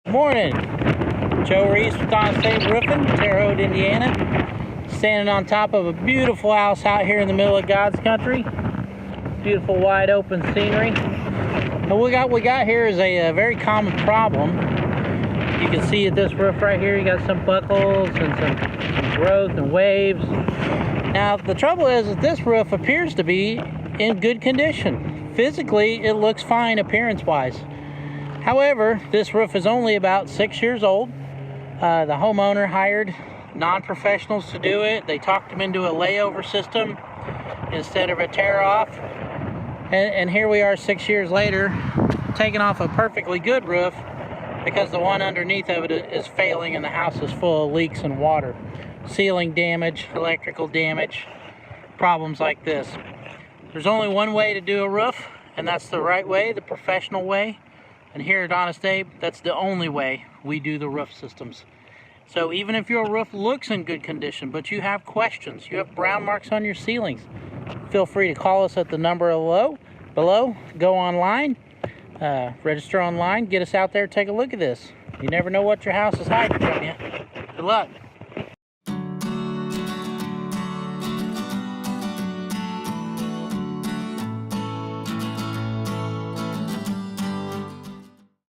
Morning, Joe Reese with Honest Abe Roofing, Terre Haute, Indiana. Standing on top of a beautiful house out here in the middle of God's country. Beautiful wide open scenery. And what we got here is a very common problem. You can see at this roof right here, you got some buckles and some growth and waves. Now the trouble is that this roof appears to be in good condition. Physically, it looks fine appearance-wise. However, this roof is only about 6 years old. The homeowner hired non-professionals to do it. They talked them into a layover system instead of a tear-off. And here we are 6 years later, taking off a perfectly good roof because the one underneath of it is failing and the house is full of leaks and water. Ceiling damage, electrical damage, problems like this. There's only one way to do a roof, and that's the right way, the professional way. And here at Honest Abe, that's the only way we do the roof systems. So even if your roof looks in good condition, but you have questions, you have brown marks on your ceilings, feel free to call us at the number below. Go online, register online, get us out there, take a look at this. You never know what your house is hiding from you. Good luck.